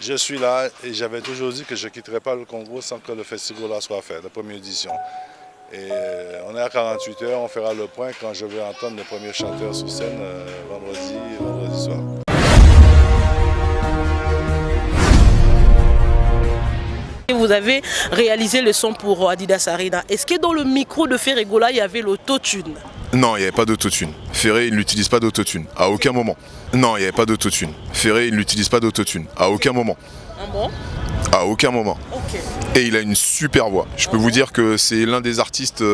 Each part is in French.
Je suis là et j'avais toujours dit que je ne quitterai pas le Congo sans que le festival soit fait, la première édition. Et on est à 48 heures, on fera le point quand je vais entendre les premiers chanteurs sur scène vendredi soir. Vous avez réalisé le son pour Adidas Arena. Est-ce que dans le micro de Ferregola, il y avait l'autotune? Non, il n'y avait pas d'autotune. Ferré, il n'utilise pas d'autotune. À aucun moment. Non, il n'y avait pas d'autotune. Ferré, il n'utilise pas d'autotune. À aucun moment. Ah bon? À aucun moment. Ok. Et il a une super voix. Je peux vous dire que c'est l'un des artistes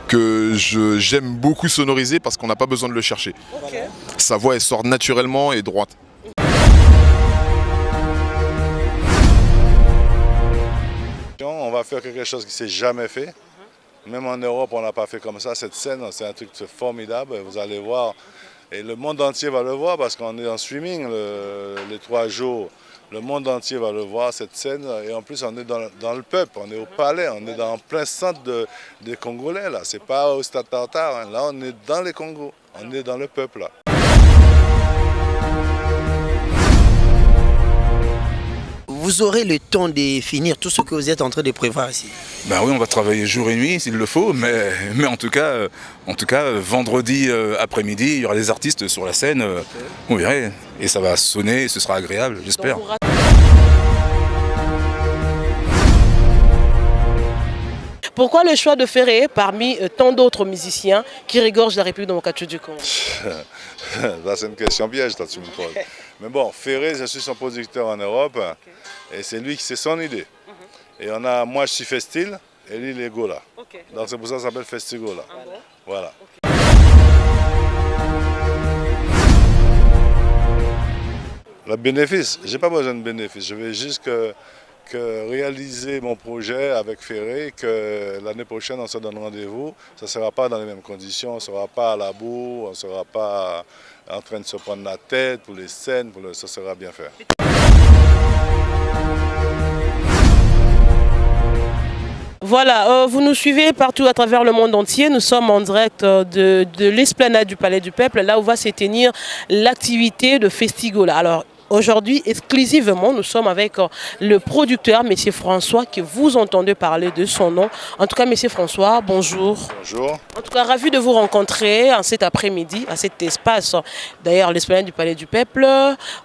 que j'aime beaucoup sonoriser parce qu'on n'a pas besoin de le chercher. Okay. Sa voix, elle sort naturellement et droite. On va faire quelque chose qui ne s'est jamais fait. Même en Europe, on n'a pas fait comme ça. Cette scène, c'est un truc formidable. Vous allez voir. Et le monde entier va le voir parce qu'on est en streaming les 3 jours. Le monde entier va le voir, cette scène. Et en plus, on est dans le peuple, on est au palais, on est dans plein centre des Congolais. Là, c'est pas au Stade Tartare. Hein. Là, on est dans les Congos. On est dans le peuple. Là. Vous aurez le temps de finir tout ce que vous êtes en train de prévoir ici? Ben oui, on va travailler jour et nuit s'il le faut, mais en tout cas, vendredi après-midi, il y aura des artistes sur la scène, vous verrez, et ça va sonner, ce sera agréable, j'espère. Pourquoi le choix de Ferré parmi tant d'autres musiciens qui régorgent la République démocratique du Congo? Là, c'est une question piège, toi, tu me poses. Mais bon, Ferré, je suis son producteur en Europe, et c'est lui qui c'est son idée. Et moi, je suis Festil, et lui, il est Gola. Donc c'est pour ça que ça s'appelle Festigola. Ah bon? Voilà. Le bénéfice, j'ai pas besoin de bénéfice. Je veux juste que réaliser mon projet avec Ferré, que l'année prochaine on se donne rendez-vous. Ça ne sera pas dans les mêmes conditions, on ne sera pas à la bourre, on ne sera pas en train de se prendre la tête pour les scènes, ça sera bien fait. Voilà, vous nous suivez partout à travers le monde entier. Nous sommes en direct de l'esplanade du Palais du Peuple, là où va se tenir l'activité de Festigola. Alors, aujourd'hui, exclusivement, nous sommes avec le producteur, M. François, que vous entendez parler de son nom. En tout cas, M. François, bonjour. Bonjour. En tout cas, ravi de vous rencontrer en cet après-midi, à cet espace, d'ailleurs, l'esplanade du Palais du Peuple.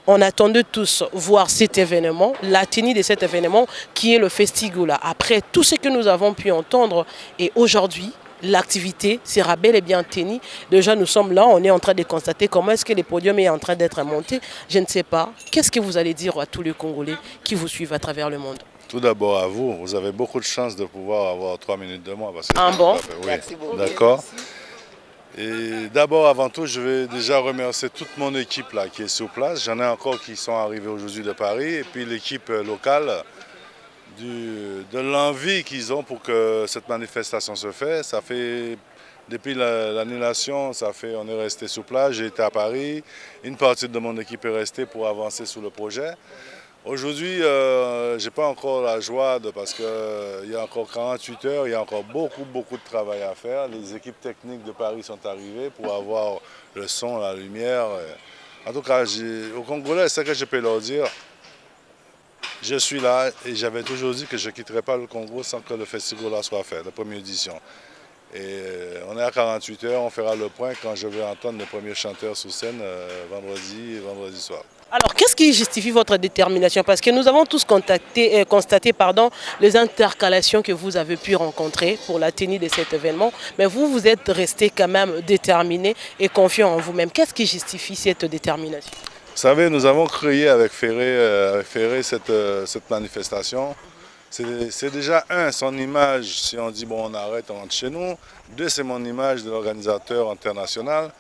On attendait tous voir cet événement, la tenue de cet événement qui est le Festigola. Après tout ce que nous avons pu entendre, et aujourd'hui, l'activité sera bel et bien tenue. Déjà, nous sommes là, on est en train de constater comment est-ce que le podium est en train d'être monté. Je ne sais pas. Qu'est-ce que vous allez dire à tous les Congolais qui vous suivent à travers le monde? Tout d'abord à vous, vous avez beaucoup de chance de pouvoir avoir 3 minutes de moi. Parce que ah bon? Oui, d'accord. Et d'abord, avant tout, je vais déjà remercier toute mon équipe là, qui est sur place. J'en ai encore qui sont arrivés aujourd'hui de Paris. Et puis l'équipe locale, de l'envie qu'ils ont pour que cette manifestation se fasse. Ça fait, depuis l'annulation, on est resté sur place. J'ai été à Paris. Une partie de mon équipe est restée pour avancer sur le projet. Aujourd'hui, je n'ai pas encore la joie parce qu'il y a encore 48 heures, il y a encore beaucoup de travail à faire. Les équipes techniques de Paris sont arrivées pour avoir le son, la lumière. En tout cas, aux Congolais, c'est ce que je peux leur dire. Je suis là et j'avais toujours dit que je ne quitterai pas le Congo sans que le festival soit fait, la première édition. Et on est à 48 heures, on fera le point quand je vais entendre les premiers chanteurs sur scène vendredi soir. Alors, qu'est-ce qui justifie votre détermination? Parce que nous avons tous constaté les intercalations que vous avez pu rencontrer pour la tenue de cet événement. Mais vous, vous êtes resté quand même déterminé et confiant en vous-même. Qu'est-ce qui justifie cette détermination? Vous savez, nous avons créé avec Ferré cette manifestation. C'est déjà son image, si on dit bon on arrête, on rentre chez nous. 2, c'est mon image de l'organisateur international.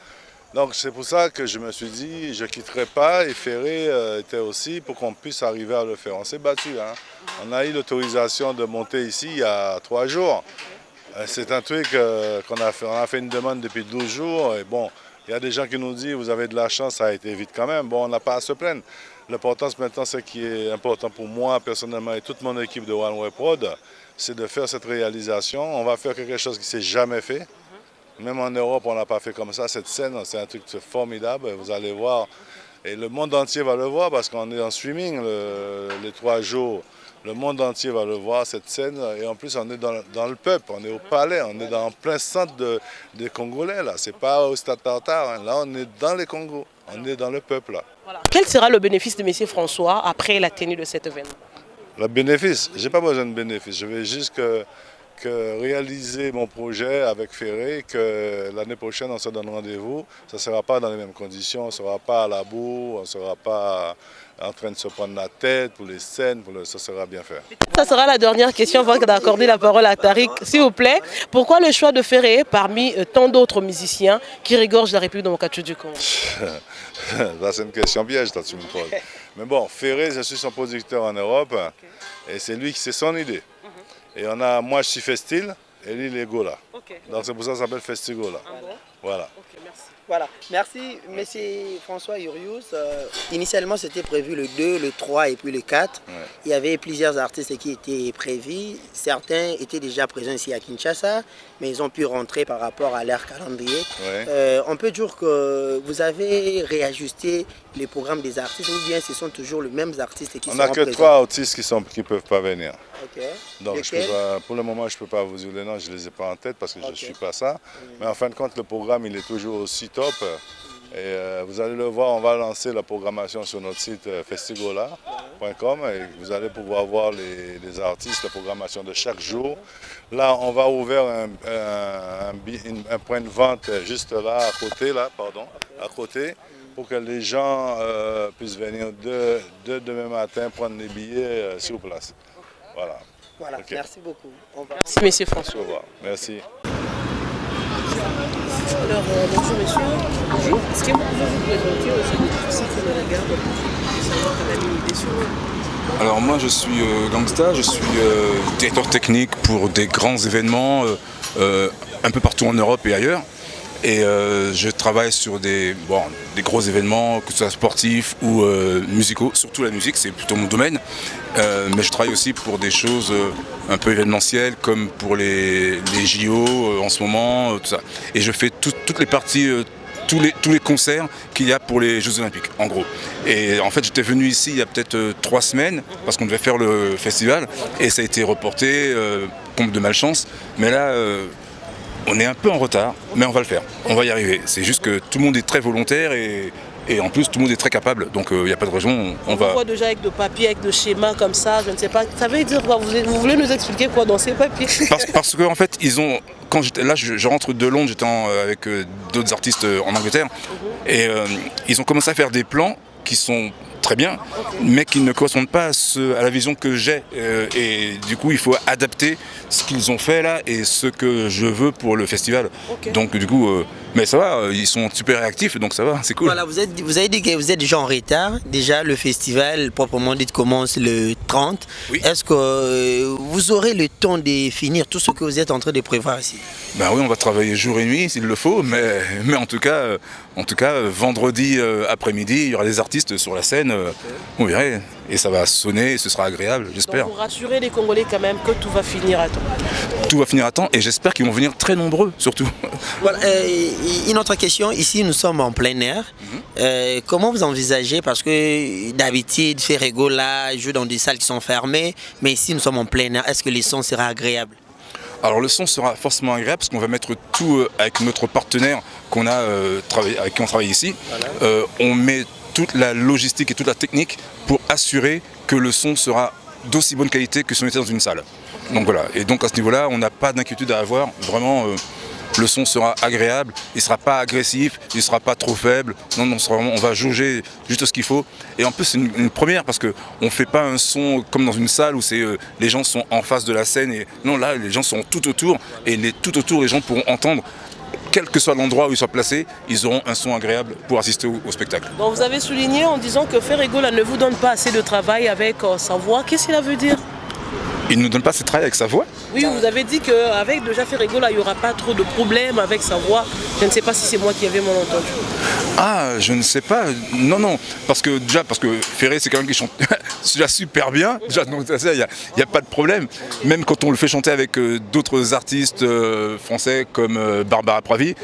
Donc c'est pour ça que je me suis dit, je ne quitterai pas, et Ferré était aussi pour qu'on puisse arriver à le faire. On s'est battu, hein. On a eu l'autorisation de monter ici il y a 3 jours. C'est un truc qu'on a fait, on a fait une demande depuis 12 jours, et bon, il y a des gens qui nous disent, vous avez de la chance, ça a été vite quand même. Bon, on n'a pas à se plaindre. L'important maintenant, ce qui est important pour moi personnellement et toute mon équipe de One Way Prod, c'est de faire cette réalisation. On va faire quelque chose qui ne s'est jamais fait. Même en Europe, on n'a pas fait comme ça. Cette scène, c'est un truc formidable. Vous allez voir. Et le monde entier va le voir parce qu'on est en streaming les 3 jours. Le monde entier va le voir, cette scène. Et en plus, on est dans le peuple, on est au palais, on est en plein centre des Congolais. Là, c'est pas au Stade Tartare. Hein. Là, on est dans les Congos, on est dans le peuple. Là. Voilà. Quel sera le bénéfice de M. François après la tenue de cet événement? Le bénéfice, je n'ai pas besoin de bénéfice. Je vais juste que réaliser mon projet avec Ferré, que l'année prochaine, on se donne rendez-vous. Ça ne sera pas dans les mêmes conditions, on ne sera pas à la bourre, on ne sera pas en train de se prendre la tête pour les scènes, ça sera bien fait. Ça sera la dernière question avant d'accorder la parole à Tariq. S'il vous plaît, pourquoi le choix de Ferré parmi tant d'autres musiciens qui régorgent la République démocratique du Congo? Ça, c'est une question piège, toi, tu me poses. Mais bon, Ferré, je suis son producteur en Europe, et c'est lui qui c'est son idée. Et moi je suis Festil et lui il est Gola. Donc c'est pour ça que ça s'appelle Festigola. Ah bon? Voilà. Merci. Voilà, merci Monsieur François Urius. Initialement c'était prévu le 2, le 3 et puis le 4. Ouais. Il y avait plusieurs artistes qui étaient prévus. Certains étaient déjà présents ici à Kinshasa, mais ils ont pu rentrer par rapport à leur calendrier. Ouais. On peut dire que vous avez réajusté les programmes des artistes ou bien ce sont toujours les mêmes artistes qui sont présents? On n'a que 3 artistes qui ne peuvent pas venir. Okay. Donc pour le moment je ne peux pas vous dire les noms, je ne les ai pas en tête parce que je ne suis pas ça. Mais en fin de compte le programme il est toujours aussi top. Et vous allez le voir, on va lancer la programmation sur notre site festigola.com et vous allez pouvoir voir les artistes, la programmation de chaque jour. Là, on va ouvrir un point de vente juste là, à côté, pour que les gens puissent venir demain matin prendre les billets sur place. Voilà. Voilà, Okay. Merci beaucoup. Merci, Monsieur François. Au revoir. Merci. Alors, bonjour monsieur. Bonjour. Est-ce que vous pouvez vous présenter aussi de tous ceux qui nous regardent pour savoir qu'on a une idée sur vous? Alors moi je suis Gangsta, je suis directeur technique pour des grands événements un peu partout en Europe et ailleurs. Et je travaille sur des gros événements, que ce soit sportifs ou musicaux, surtout la musique, c'est plutôt mon domaine. Mais je travaille aussi pour des choses un peu événementielles, comme pour les JO en ce moment, tout ça. Et je fais toutes les parties, tous les concerts qu'il y a pour les Jeux Olympiques, en gros. Et en fait, j'étais venu ici il y a peut-être 3 semaines, parce qu'on devait faire le festival, et ça a été reporté, pompe de malchance. Mais là, on est un peu en retard, mais on va le faire, on va y arriver. C'est juste que tout le monde est très volontaire et en plus tout le monde est très capable, donc il n'y a pas de raison, on va... On voit déjà avec de papiers, avec de schémas comme ça, je ne sais pas, ça veut dire quoi? Vous voulez nous expliquer quoi dans ces papiers? Parce qu'en fait, ils ont... Quand je rentre de Londres, j'étais avec d'autres artistes en Angleterre, et ils ont commencé à faire des plans qui sont très bien, mais qui ne correspondent pas à la vision que j'ai. Et du coup, il faut adapter ce qu'ils ont fait là et ce que je veux pour le festival. Donc du coup, mais ça va, ils sont super réactifs, donc ça va, c'est cool. Voilà, vous avez dit que vous êtes déjà en retard. Déjà, le festival, proprement dit, commence le 30. Oui. Est-ce que vous aurez le temps de finir tout ce que vous êtes en train de prévoir ici? Ben oui, on va travailler jour et nuit s'il le faut, mais en tout cas, vendredi après-midi, il y aura des artistes sur la scène, vous verrez, et ça va sonner, et ce sera agréable, j'espère. Donc pour rassurer les Congolais quand même que tout va finir à temps. Tout va finir à temps, et j'espère qu'ils vont venir très nombreux, surtout. Voilà, une autre question, ici nous sommes en plein air. Comment vous envisagez, parce que d'habitude, Ferrego là joue dans des salles qui sont fermées, mais ici nous sommes en plein air, est-ce que les sons seront agréables? Alors le son sera forcément agréable parce qu'on va mettre tout avec notre partenaire qu'on a avec qui on travaille ici. Voilà. On met toute la logistique et toute la technique pour assurer que le son sera d'aussi bonne qualité que si on était dans une salle. Donc voilà, et donc à ce niveau-là, on n'a pas d'inquiétude à avoir. Vraiment, le son sera agréable, il ne sera pas agressif, il ne sera pas trop faible. Non, on va jauger juste ce qu'il faut. Et en plus, c'est une première parce qu'on ne fait pas un son comme dans une salle où les gens sont en face de la scène. Et non, là, les gens sont tout autour et tout autour, les gens pourront entendre. Quel que soit l'endroit où ils soient placés, ils auront un son agréable pour assister au spectacle. Donc vous avez souligné en disant que Ferrego là ne vous donne pas assez de travail avec sa voix. Qu'est-ce que cela veut dire? Il ne nous donne pas assez de travail avec sa voix? Oui, vous avez dit qu'avec déjà Ferrego là, il n'y aura pas trop de problèmes avec sa voix. Je ne sais pas si c'est moi qui avais mal entendu. Ah, je ne sais pas. Non, parce que Ferré, c'est quelqu'un qui chante déjà super bien. Déjà, donc il n'y a pas de problème. Même quand on le fait chanter avec d'autres artistes français comme Barbara Pravi,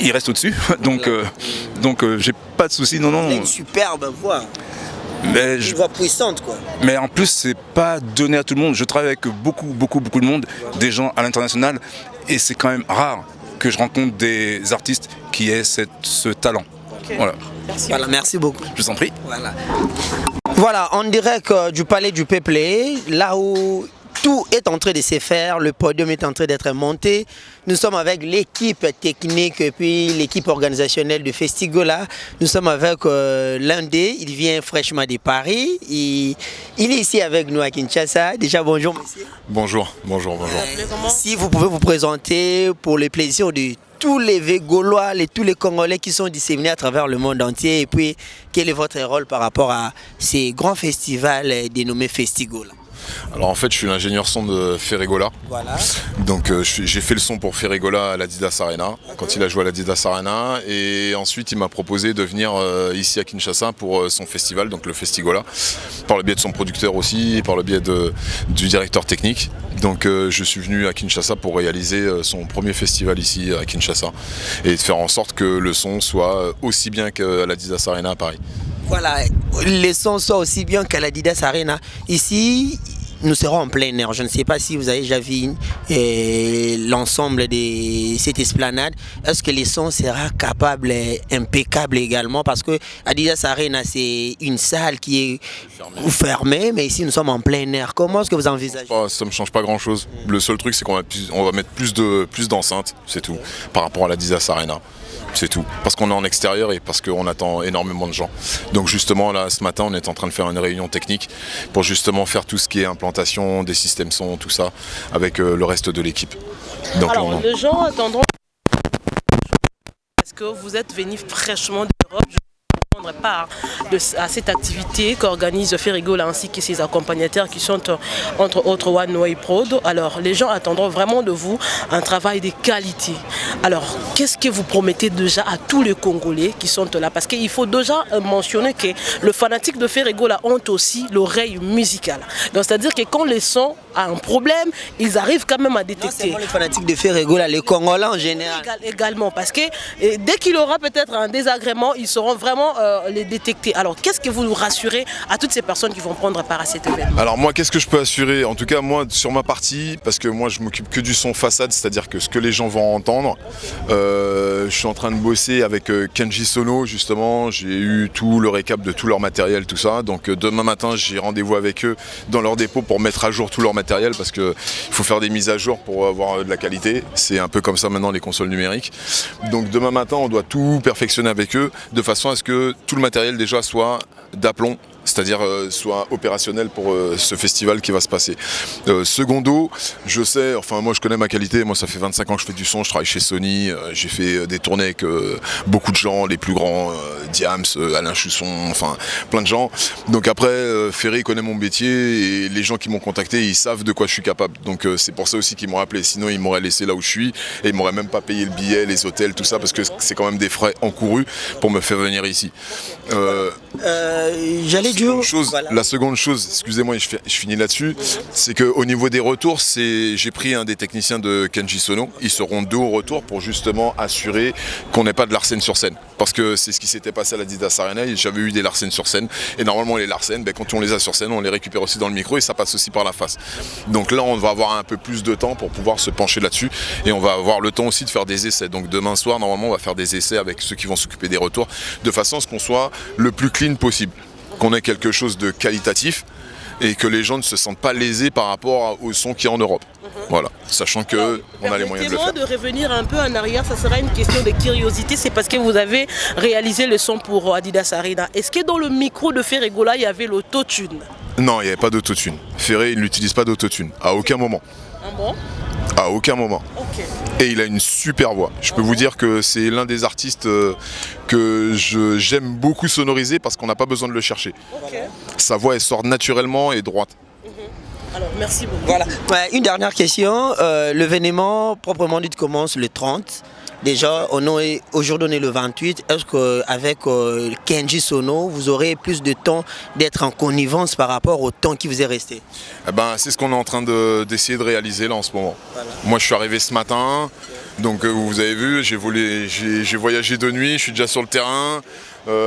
il reste au-dessus. Donc j'ai pas de soucis. Non, Il a non. une superbe voix. Mais, Une voix puissante, quoi. mais en plus, c'est pas donné à tout le monde. Je travaille avec beaucoup de monde, des gens à l'international, et c'est quand même rare que je rencontre des artistes qui aient ce talent. Ok. Voilà. Merci. Voilà, merci beaucoup. Merci. Je vous en prie. Voilà, en direct du Palais du Peuplé, là où tout est en train de se faire, le podium est en train d'être monté. Nous sommes avec l'équipe technique et puis l'équipe organisationnelle de Festigola. Nous sommes avec l'un d'eux, il vient fraîchement de Paris. Il est ici avec nous à Kinshasa. Déjà, bonjour monsieur. Bonjour. Si vous pouvez vous présenter pour le plaisir de tous les Gaulois, tous les Congolais qui sont disséminés à travers le monde entier. Et puis, quel est votre rôle par rapport à ces grands festivals dénommés Festigola? Alors en fait, je suis l'ingénieur son de Ferregola. Voilà. Donc j'ai fait le son pour Ferregola à l'Adidas Arena, quand il a joué à l'Adidas Arena. Et ensuite, il m'a proposé de venir ici à Kinshasa pour son festival, donc le Festigola, par le biais de son producteur aussi, et par le biais du directeur technique. Donc je suis venu à Kinshasa pour réaliser son premier festival ici à Kinshasa et de faire en sorte que le son soit aussi bien qu'à l'Adidas Arena à Paris. Voilà, les sons sont aussi bien qu'à l'Adidas Arena. Ici, nous serons en plein air. Je ne sais pas si vous avez déjà vu l'ensemble de cette esplanade. Est-ce que les sons seront capables, impeccables également? Parce que Adidas Arena, c'est une salle qui est fermée, mais ici, nous sommes en plein air. Comment est-ce que vous envisagez? Ça ne me change pas grand-chose. Le seul truc, c'est qu'on va mettre plus d'enceintes, c'est tout, par rapport à l'Adidas Arena. C'est tout. Parce qu'on est en extérieur et parce qu'on attend énormément de gens. Donc justement, là, ce matin, on est en train de faire une réunion technique pour justement faire tout ce qui est implantation, des systèmes son, tout ça, avec le reste de l'équipe. Donc, Alors, les gens attendront parce que vous êtes venu fraîchement d'Europe. Prendre part à cette activité qu'organise Ferregola ainsi que ses accompagnateurs qui sont entre autres One Way Prod. Alors les gens attendront vraiment de vous un travail de qualité. Alors qu'est-ce que vous promettez déjà à tous les Congolais qui sont là? Parce qu'il faut déjà mentionner que le fanatique de Ferregola ont aussi l'oreille musicale. Donc c'est-à-dire que quand les sons ont un problème, ils arrivent quand même à détecter. Non, les fanatiques de Ferregola, les Congolais en général. Également, parce que dès qu'il aura peut-être un désagrément, ils seront vraiment les détecter. Alors qu'est-ce que vous nous rassurez à toutes ces personnes qui vont prendre part à cet événement? Alors moi, qu'est-ce que je peux assurer? En tout cas, moi, sur ma partie, parce que moi, je m'occupe que du son façade, c'est-à-dire que ce que les gens vont entendre. Je suis en train de bosser avec Kenji Sono, justement. J'ai eu tout le récap de tout leur matériel, tout ça. Donc demain matin, j'ai rendez-vous avec eux dans leur dépôt pour mettre à jour tout leur matériel, parce qu'il faut faire des mises à jour pour avoir de la qualité. C'est un peu comme ça maintenant les consoles numériques. Donc demain matin, on doit tout perfectionner avec eux, de façon à ce que tout le matériel déjà soit d'aplomb, c'est-à-dire soit opérationnel pour ce festival qui va se passer. Secondo, je sais, enfin moi je connais ma qualité, moi ça fait 25 ans que je fais du son, je travaille chez Sony, j'ai fait des tournées avec beaucoup de gens, les plus grands, Diams, Alain Chusson, enfin plein de gens. Donc après, Ferré connaît mon métier et les gens qui m'ont contacté, ils savent de quoi je suis capable. Donc c'est pour ça aussi qu'ils m'ont appelé, sinon ils m'auraient laissé là où je suis et ils m'auraient même pas payé le billet, les hôtels, tout ça, parce que c'est quand même des frais encourus pour me faire venir ici. J'allais dire... La seconde chose, excusez-moi, je finis là-dessus, c'est qu'au niveau des retours, j'ai pris un des techniciens de Kenji Sono. Ils seront deux au retour pour justement assurer qu'on n'ait pas de larcène sur scène. Parce que c'est ce qui s'était passé à l'Adidas Arena, j'avais eu des larcènes sur scène. Et normalement, les larcènes, quand on les a sur scène, on les récupère aussi dans le micro et ça passe aussi par la face. Donc là, on va avoir un peu plus de temps pour pouvoir se pencher là-dessus. Et on va avoir le temps aussi de faire des essais. Donc demain soir, normalement, on va faire des essais avec ceux qui vont s'occuper des retours, de façon à ce qu'on soit le plus clean possible. Qu'on ait quelque chose de qualitatif et que les gens ne se sentent pas lésés par rapport au son qu'il y a en Europe. Voilà, sachant qu'on a les moyens de le faire. De revenir un peu en arrière, ça sera une question de curiosité, c'est parce que vous avez réalisé le son pour Adidas Arena. Est-ce que dans le micro de Ferregola, il y avait l'autotune? Non, il n'y avait pas d'autotune. Ferré, il n'utilise pas d'autotune, à aucun moment. Ah bon? À aucun moment. Okay. Et il a une super voix. Je peux vous dire que c'est l'un des artistes que j'aime beaucoup sonoriser parce qu'on n'a pas besoin de le chercher. Okay. Sa voix, elle sort naturellement et droite. Alors, merci beaucoup. Voilà. Ouais, une dernière question. L'événement proprement dit commence le 30. Déjà, aujourd'hui on est le 28. Est-ce qu'avec Kenji Sono, vous aurez plus de temps d'être en connivence par rapport au temps qui vous est resté? C'est ce qu'on est en train d'essayer de réaliser là en ce moment. Voilà. Moi je suis arrivé ce matin, Donc vous avez vu, j'ai voyagé de nuit, je suis déjà sur le terrain.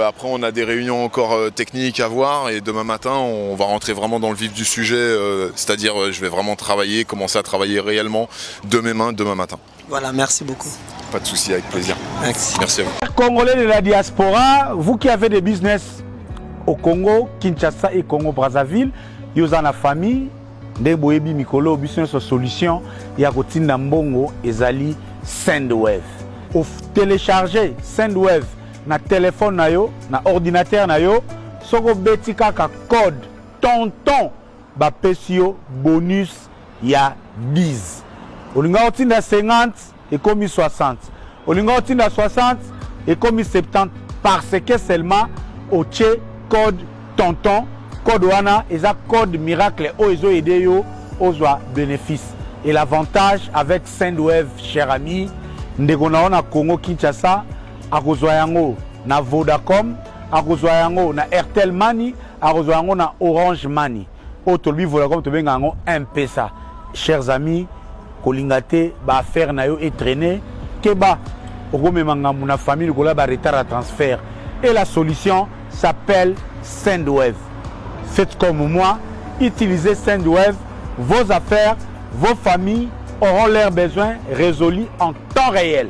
Après on a des réunions encore techniques à voir et demain matin on va rentrer vraiment dans le vif du sujet, c'est-à-dire je vais vraiment commencer à travailler réellement de mes mains demain matin. Voilà, merci beaucoup. Pas de souci, avec plaisir. Merci. Merci à vous. Congolais de la diaspora, vous qui avez des business au Congo, Kinshasa et Congo-Brazzaville, vous avez une famille, des boyebi mikolo, business solution, il y a kotinda mbongo ezali Sendwave. Vous téléchargez Sendwave na téléphone na yo, na ordinateur na yo, soko beti kaka code tonton ba pesio bonus ya 10. Olinga otinda 50 et commis 60. Olinga otinda 60 et commis 70 parce que seulement au tché code tonton, code wana eza code miracle o ezo aider yo ozwa bénéfice. Et l'avantage avec Sendwave, cher ami, ndeko na ona Congo Kinshasa, akozwa yango na Vodacom, akozwa yango na Airtel Money, akozwa yango na Orange Money. Otolbi Vodacom to benga yango M-Pesa. Chers amis, kolingate ba affaire na yo et traîner keba okomemanga na famille kola ba retard à transfert. Et la solution s'appelle Sendwave. Faites comme moi, utilisez Sendwave, vos affaires, vos familles auront leurs besoins résolus en temps réel.